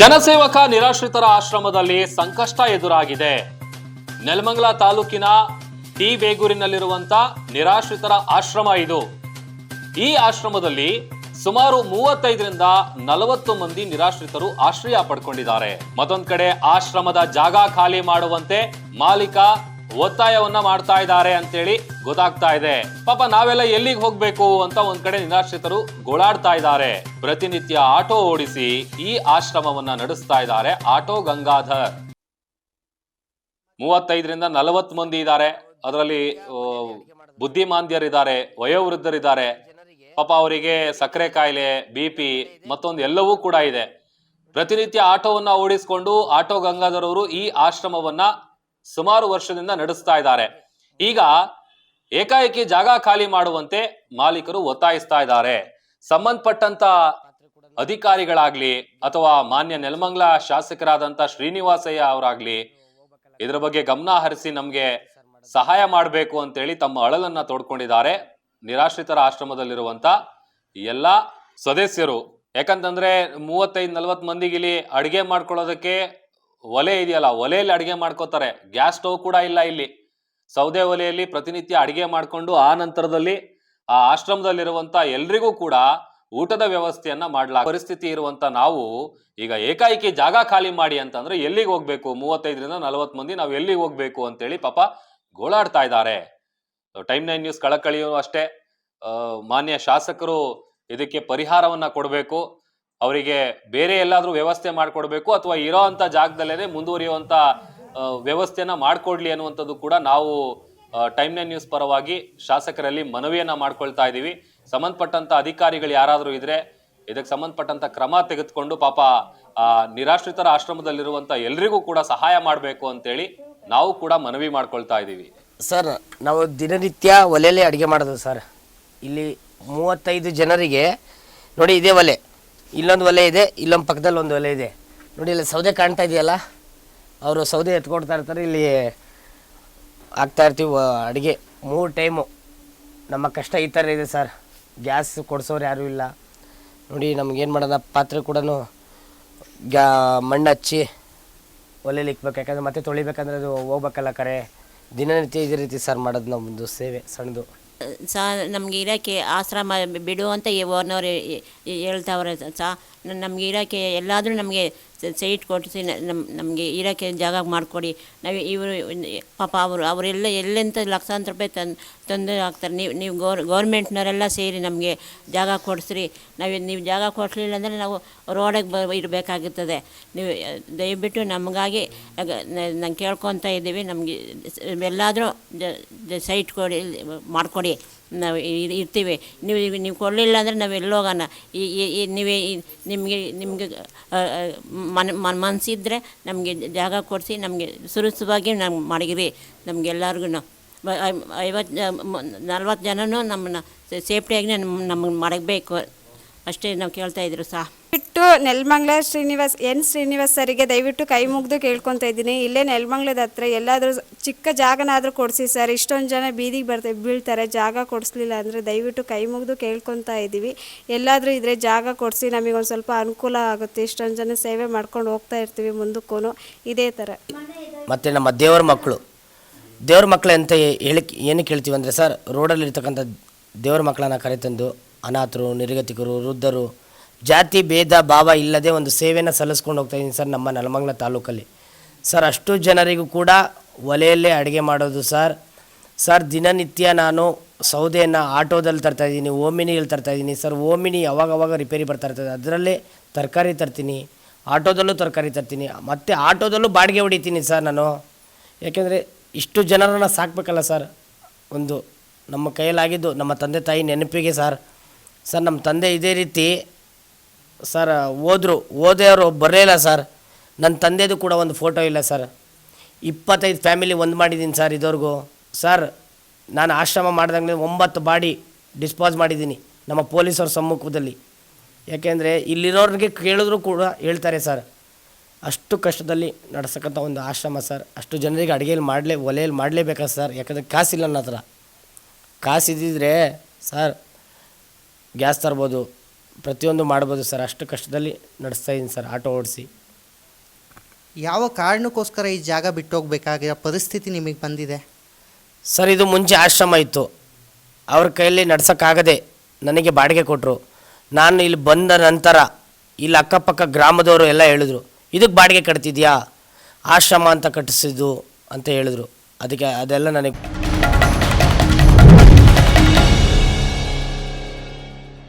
ಜನಸೇವಕ ನಿರಾಶ್ರಿತರ ಆಶ್ರಮದಲ್ಲಿ ಸಂಕಷ್ಟ ಎದುರಾಗಿದೆ. ನೆಲಮಂಗಲ ತಾಲೂಕಿನ ಟಿ ಬೇಗೂರಿನಲ್ಲಿರುವಂತ ನಿರಾಶ್ರಿತರ ಆಶ್ರಮ ಇದು. ಈ ಆಶ್ರಮದಲ್ಲಿ ಸುಮಾರು 35ರಿಂದ 40 ಮಂದಿ ನಿರಾಶ್ರಿತರು ಆಶ್ರಯ ಪಡ್ಕೊಂಡಿದ್ದಾರೆ. ಮತ್ತೊಂದ್ ಕಡೆ ಆಶ್ರಮದ ಜಾಗ ಖಾಲಿ ಮಾಡುವಂತೆ ಮಾಲೀಕ ಒತ್ತಾಯವನ್ನ ಮಾಡ್ತಾ ಇದ್ದಾರೆ ಅಂತೇಳಿ ಗೊತ್ತಾಗ್ತಾ ಇದೆ. ಪಾಪ ನಾವೆಲ್ಲ ಎಲ್ಲಿಗೆ ಹೋಗ್ಬೇಕು ಅಂತ ಒಂದ್ ಕಡೆ ನಿರಾಶ್ರಿತರು ಗೋಳಾಡ್ತಾ ಇದ್ದಾರೆ. ಪ್ರತಿನಿತ್ಯ ಆಟೋ ಓಡಿಸಿ ಈ ಆಶ್ರಮವನ್ನ ನಡೆಸ್ತಾ ಇದ್ದಾರೆ ಆಟೋ ಗಂಗಾಧರ್. 35ರಿಂದ 40 ಮಂದಿ ಇದ್ದಾರೆ. ಅದರಲ್ಲಿ ಬುದ್ಧಿಮಾಂದ್ಯರಿದ್ದಾರೆ, ವಯೋವೃದ್ಧರಿದ್ದಾರೆ. ಪಾಪ ಅವರಿಗೆ ಸಕ್ಕರೆ ಕಾಯಿಲೆ, BP ಮತ್ತೊಂದು ಎಲ್ಲವೂ ಕೂಡ ಇದೆ. ಪ್ರತಿನಿತ್ಯ ಆಟೋವನ್ನ ಓಡಿಸಿಕೊಂಡು ಆಟೋ ಗಂಗಾಧರ್ ಅವರು ಈ ಆಶ್ರಮವನ್ನ ಸುಮಾರು ವರ್ಷದಿಂದ ನಡೆಸ್ತಾ ಇದ್ದಾರೆ. ಈಗ ಏಕಾಏಕಿ ಜಾಗ ಖಾಲಿ ಮಾಡುವಂತೆ ಮಾಲೀಕರು ಒತ್ತಾಯಿಸ್ತಾ ಇದ್ದಾರೆ. ಸಂಬಂಧಪಟ್ಟಂತ ಅಧಿಕಾರಿಗಳಾಗ್ಲಿ ಅಥವಾ ಮಾನ್ಯ ನೆಲಮಂಗಲ ಶಾಸಕರಾದಂತ ಶ್ರೀನಿವಾಸಯ್ಯ ಅವರಾಗ್ಲಿ ಇದ್ರ ಬಗ್ಗೆ ಗಮನ ಹರಿಸಿ ನಮ್ಗೆ ಸಹಾಯ ಮಾಡಬೇಕು ಅಂತೇಳಿ ತಮ್ಮ ಅಳಲನ್ನ ತೋಡ್ಕೊಂಡಿದ್ದಾರೆ ನಿರಾಶ್ರಿತರ ಆಶ್ರಮದಲ್ಲಿರುವಂತ ಎಲ್ಲಾ ಸದಸ್ಯರು. ಯಾಕಂತಂದ್ರೆ 35-40 ಮಂದಿಗೆ ಇಲ್ಲಿ ಅಡಿಗೆ ಮಾಡ್ಕೊಳ್ಳೋದಕ್ಕೆ ಒಲೆ ಇದೆಯಲ್ಲ, ಒಲೆಯಲ್ಲಿ ಅಡಿಗೆ ಮಾಡ್ಕೋತಾರೆ. ಗ್ಯಾಸ್ ಸ್ಟವ್ ಕೂಡ ಇಲ್ಲ ಇಲ್ಲಿ. ಸೌದೆ ಒಲೆಯಲ್ಲಿ ಪ್ರತಿನಿತ್ಯ ಅಡಿಗೆ ಮಾಡ್ಕೊಂಡು ಆ ನಂತರದಲ್ಲಿ ಆ ಆಶ್ರಮದಲ್ಲಿರುವಂತ ಎಲ್ರಿಗೂ ಕೂಡ ಊಟದ ವ್ಯವಸ್ಥೆಯನ್ನ ಮಾಡ್ಲಾಗ ಪರಿಸ್ಥಿತಿ ಇರುವಂತ ನಾವು ಈಗ ಏಕಾಏಕಿ ಜಾಗ ಖಾಲಿ ಮಾಡಿ ಅಂತಂದ್ರೆ ಎಲ್ಲಿಗೆ ಹೋಗ್ಬೇಕು? 35ರಿಂದ 40 ಮಂದಿ ನಾವು ಎಲ್ಲಿಗೆ ಹೋಗ್ಬೇಕು ಅಂತೇಳಿ ಪಾಪ ಗೋಳಾಡ್ತಾ ಇದ್ದಾರೆ. ಟೈಮ್ 9 ನ್ಯೂಸ್ ಕಳಕಳಿಯೂ ಅಷ್ಟೇ, ಮಾನ್ಯ ಶಾಸಕರು ಇದಕ್ಕೆ ಪರಿಹಾರವನ್ನ ಕೊಡಬೇಕು. ಅವರಿಗೆ ಬೇರೆ ಎಲ್ಲಾದ್ರೂ ವ್ಯವಸ್ಥೆ ಮಾಡ್ಕೊಡ್ಬೇಕು ಅಥವಾ ಇರೋ ಅಂತ ಜಾಗದಲ್ಲೇನೆ ಮುಂದುವರಿಯುವಂತ ವ್ಯವಸ್ಥೆಯನ್ನ ಮಾಡ್ಕೊಡ್ಲಿ ಅನ್ನುವಂಥದ್ದು ಕೂಡ ನಾವು ಟೈಮ್ 9 ನ್ಯೂಸ್ ಪರವಾಗಿ ಶಾಸಕರಲ್ಲಿ ಮನವಿಯನ್ನ ಮಾಡ್ಕೊಳ್ತಾ ಇದೀವಿ. ಸಂಬಂಧಪಟ್ಟಂತ ಅಧಿಕಾರಿಗಳು ಯಾರಾದ್ರೂ ಇದ್ರೆ ಇದಕ್ಕೆ ಸಂಬಂಧಪಟ್ಟಂತ ಕ್ರಮ ತೆಗೆದುಕೊಂಡು ಪಾಪ ನಿರಾಶ್ರಿತರ ಆಶ್ರಮದಲ್ಲಿರುವಂತ ಎಲ್ರಿಗೂ ಕೂಡ ಸಹಾಯ ಮಾಡಬೇಕು ಅಂತೇಳಿ ನಾವು ಕೂಡ ಮನವಿ ಮಾಡ್ಕೊಳ್ತಾ ಇದೀವಿ. ಸರ್, ನಾವು ದಿನನಿತ್ಯ ಒಲೆಯಲ್ಲಿ ಅಡುಗೆ ಮಾಡೋದು ಸರ್. ಇಲ್ಲಿ 35 ಜನರಿಗೆ ನೋಡಿ, ಇದೇ ಒಲೆ, ಇಲ್ಲೊಂದು ಒಲೆ ಇದೆ, ಇಲ್ಲೊಂದು ಪಕ್ಕದಲ್ಲಿ ಒಂದು ಒಲೆ ಇದೆ ನೋಡಿ. ಇಲ್ಲಿ ಸೌದೆ ಕಾಣ್ತಾ ಇದೆಯಲ್ಲ, ಅವರು ಸೌದೆ ಎತ್ಕೊಡ್ತಾ ಇರ್ತಾರೆ. ಇಲ್ಲಿ ಆಗ್ತಾ ಇರ್ತೀವಿ ಅಡುಗೆ 3 ಟೈಮು. ನಮ್ಮ ಕಷ್ಟ ಈ ಥರ ಇದೆ ಸರ್. ಗ್ಯಾಸ್ ಕೊಡಿಸೋರು ಯಾರೂ ಇಲ್ಲ ನೋಡಿ. ನಮಗೇನು ಮಾಡೋಣ, ಪಾತ್ರೆ ಕೂಡ ಮಣ್ಣು ಹಚ್ಚಿ ಒಲೆಯಲ್ಲಿ ಇಕ್ಬೇಕು. ಯಾಕಂದರೆ ಮತ್ತೆ ತೊಳಿಬೇಕಂದ್ರೆ ಅದು ಹೋಗ್ಬೇಕಲ್ಲ ಕರೆ. ದಿನನಿತ್ಯ ಇದೇ ರೀತಿ ಸರ್ ಮಾಡೋದು ನಮ್ಮದು ಸೇವೆ ಸಣ್ಣದು. ನಮಗೆ ಇರೋಕ್ಕೆ ಆಶ್ರಮ ಬಿಡು ಅಂತ ಓನವ್ರು ಹೇಳ್ತಾವ್ರೆ ನಮಗೆ ಇರೋಕ್ಕೆ ಎಲ್ಲಾದರೂ ನಮಗೆ ಸೈಟ್ ಕೊಡಿಸಿ ನಮಗೆ ಇರೋಕ್ಕೆ ಜಾಗ ಮಾಡಿಕೊಡಿ. ನಾವು ಇವರು ಪಾಪ ಅವರೆಲ್ಲ ಎಲ್ಲೆಂತ ಲಕ್ಷಾಂತರ ರೂಪಾಯಿ ತೊಂದರೆ ಆಗ್ತಾರೆ. ನೀವು ಗೌರ್ಮೆಂಟ್ನವರೆಲ್ಲ ಸೇರಿ ನಮಗೆ ಜಾಗ ಕೊಡಿಸ್ರಿ. ನೀವು ಜಾಗ ಕೊಡಿಸ್ಲಿಲ್ಲ ಅಂದರೆ ನಾವು ರೋಡಿಗೆ ಇರಬೇಕಾಗುತ್ತದೆ. ನೀವು ದಯವಿಟ್ಟು ನಮಗಾಗಿ ನಾನು ಕೇಳ್ಕೊತಾ ಇದ್ದೀವಿ. ನಮಗೆ ಎಲ್ಲಾದರೂ ಸೈಟ್ ಕೊಡಿ, ಮಾಡಿಕೊಡಿ. ನಾವು ಇರ್ತೀವಿ. ನೀವು ಕೊಡಲಿಲ್ಲ ಅಂದರೆ ನಾವು ಎಲ್ಲೋಗೋಣ. ನೀವೇ ನಿಮಗೆ ಮನಸ್ಸಿದ್ರೆ ನಮಗೆ ಜಾಗ ಕೊಡಿಸಿ, ನಮಗೆ ಸುರಕ್ಷವಾಗಿ ನಾವು ಮಾಡಿಗಿರಿ. ನಮಗೆಲ್ಲರಿಗೂ 40 ಜನನೂ ನಮ್ಮನ್ನು ಸೇಫ್ಟಿಯಾಗಿ ನಮಗೆ ಮಾಡಬೇಕು ಅಷ್ಟೇ ನಾವು ಕೇಳ್ತಾ ಇದ್ರು ಸಹ. ದಯವಿಟ್ಟು ನೆಲಮಂಗಲ ಶ್ರೀನಿವಾಸ್ ಸರಿಗೆ ದಯವಿಟ್ಟು ಕೈ ಮುಗಿದು ಕೇಳ್ಕೊತಾ ಇದ್ದೀನಿ. ಇಲ್ಲೇ ನೆಲಮಂಗಲದ ಹತ್ರ ಎಲ್ಲಾದರೂ ಚಿಕ್ಕ ಜಾಗನಾದರೂ ಕೊಡಿಸಿ ಸರ್. ಇಷ್ಟೊಂದು ಜನ ಬೀದಿಗೆ ಬೀಳ್ತಾರೆ. ಜಾಗ ಕೊಡಿಸ್ಲಿಲ್ಲ ಅಂದರೆ ದಯವಿಟ್ಟು ಕೈ ಮುಗಿದು ಕೇಳ್ಕೊತಾ ಇದ್ದೀವಿ. ಎಲ್ಲಾದರೂ ಇದ್ರೆ ಜಾಗ ಕೊಡಿಸಿ, ನಮಗೊಂದು ಸ್ವಲ್ಪ ಅನುಕೂಲ ಆಗುತ್ತೆ. ಇಷ್ಟೊಂದು ಜನ ಸೇವೆ ಮಾಡ್ಕೊಂಡು ಹೋಗ್ತಾ ಇರ್ತೀವಿ ಮುಂದಕ್ಕೂ ಇದೇ ಥರ. ಮತ್ತು ನಮ್ಮ ದೇವ್ರ ಮಕ್ಕಳು ಅಂತ ಏನಕ್ಕೆ ಹೇಳ್ತೀವಿ ಅಂದರೆ ಸರ್, ರೋಡಲ್ಲಿರ್ತಕ್ಕಂಥ ದೇವ್ರ ಮಕ್ಕಳನ್ನು ಕರೆತಂದು ಅನಾಥರು, ನಿರ್ಗತಿಕರು, ವೃದ್ಧರು, ಜಾತಿ ಭೇದ ಭಾವ ಇಲ್ಲದೆ ಒಂದು ಸೇವೆಯನ್ನು ಸಲ್ಲಿಸ್ಕೊಂಡು ಹೋಗ್ತಾಯಿದ್ದೀನಿ ಸರ್ ನಮ್ಮ ನೆಲಮಂಗಲ ತಾಲೂಕಲ್ಲಿ. ಸರ್, ಅಷ್ಟು ಜನರಿಗೂ ಕೂಡ ಒಲೆಯಲ್ಲೇ ಅಡುಗೆ ಮಾಡೋದು ಸರ್. ದಿನನಿತ್ಯ ನಾನು ಸೌದೆಯನ್ನು ಆಟೋದಲ್ಲಿ ತರ್ತಾಯಿದ್ದೀನಿ, ಓಮಿನಿಯಲ್ಲಿ ತರ್ತಾಯಿದ್ದೀನಿ ಸರ್. ಓಮಿನಿ ಅವಾಗವಾಗ ರಿಪೇರಿ ಬರ್ತಾ ಇರ್ತದೆ, ಅದರಲ್ಲೇ ತರಕಾರಿ ತರ್ತೀನಿ, ಆಟೋದಲ್ಲೂ ತರಕಾರಿ ತರ್ತೀನಿ, ಮತ್ತು ಆಟೋದಲ್ಲೂ ಬಾಡಿಗೆ ಹೊಡಿತೀನಿ ಸರ್ ನಾನು. ಯಾಕೆಂದರೆ ಇಷ್ಟು ಜನರನ್ನು ಸಾಕಬೇಕಲ್ಲ ಸರ್. ಒಂದು ನಮ್ಮ ಕೈಯಲ್ಲಾಗಿದ್ದು ನಮ್ಮ ತಂದೆ ತಾಯಿ ನೆನಪಿಗೆ ಸರ್. ನಮ್ಮ ತಂದೆ ಇದೇ ರೀತಿ ಸರ್ ಓದೋರು ಬರಲೇ ಇಲ್ಲ ಸರ್. ನನ್ನ ತಂದೆದು ಕೂಡ ಒಂದು ಫೋಟೋ ಇಲ್ಲ ಸರ್. 25 ಫ್ಯಾಮಿಲಿ ಒಂದು ಮಾಡಿದ್ದೀನಿ ಸರ್ ಇದುವರೆಗೂ ಸರ್. ನಾನು ಆಶ್ರಮ ಮಾಡಿದಂಗೆ 9 ಬಾಡಿ ಡಿಸ್ಪೋಸ್ ಮಾಡಿದ್ದೀನಿ ನಮ್ಮ ಪೊಲೀಸರ ಸಮ್ಮುಖದಲ್ಲಿ. ಯಾಕೆಂದರೆ ಇಲ್ಲಿರೋರಿಗೆ ಕೇಳಿದ್ರು ಕೂಡ ಹೇಳ್ತಾರೆ ಸರ್, ಅಷ್ಟು ಕಷ್ಟದಲ್ಲಿ ನಡೆಸಕ್ಕಂಥ ಒಂದು ಆಶ್ರಮ ಸರ್. ಅಷ್ಟು ಜನರಿಗೆ ಒಲೆಯಲ್ಲಿ ಮಾಡಲೇಬೇಕಾ ಸರ್? ಯಾಕಂದರೆ ಕಾಸಿಲ್ಲ ನನ್ನ ಹತ್ರ. ಕಾಸಿದ್ದಿದ್ರೆ ಸರ್ ಗ್ಯಾಸ್ ತರ್ಬೋದು, ಪ್ರತಿಯೊಂದು ಮಾಡ್ಬೋದು ಸರ್. ಅಷ್ಟು ಕಷ್ಟದಲ್ಲಿ ನಡೆಸ್ತಾಯಿದ್ದೀನಿ ಸರ್ ಆಟೋ ಓಡಿಸಿ. ಯಾವ ಕಾರಣಕ್ಕೋಸ್ಕರ ಈ ಜಾಗ ಬಿಟ್ಟೋಗ್ಬೇಕಾಗಿರೋ ಪರಿಸ್ಥಿತಿ ನಿಮಗೆ ಬಂದಿದೆ? ಸರ್, ಇದು ಮುಂಚೆ ಆಶ್ರಮ ಇತ್ತು. ಅವ್ರ ಕೈಯಲ್ಲಿ ನಡ್ಸೋಕ್ಕಾಗದೆ ನನಗೆ ಬಾಡಿಗೆ ಕೊಟ್ಟರು. ನಾನು ಇಲ್ಲಿ ಬಂದ ನಂತರ ಇಲ್ಲಿ ಅಕ್ಕಪಕ್ಕ ಗ್ರಾಮದವರು ಎಲ್ಲ ಹೇಳಿದ್ರು, ಇದಕ್ಕೆ ಬಾಡಿಗೆ ಕಟ್ತಿದ್ಯಾ, ಆಶ್ರಮ ಅಂತ ಕಟ್ಟಿಸಿದ್ದು ಅಂತ ಹೇಳಿದ್ರು. ಅದಕ್ಕೆ ಅದೆಲ್ಲ ನನಗೆ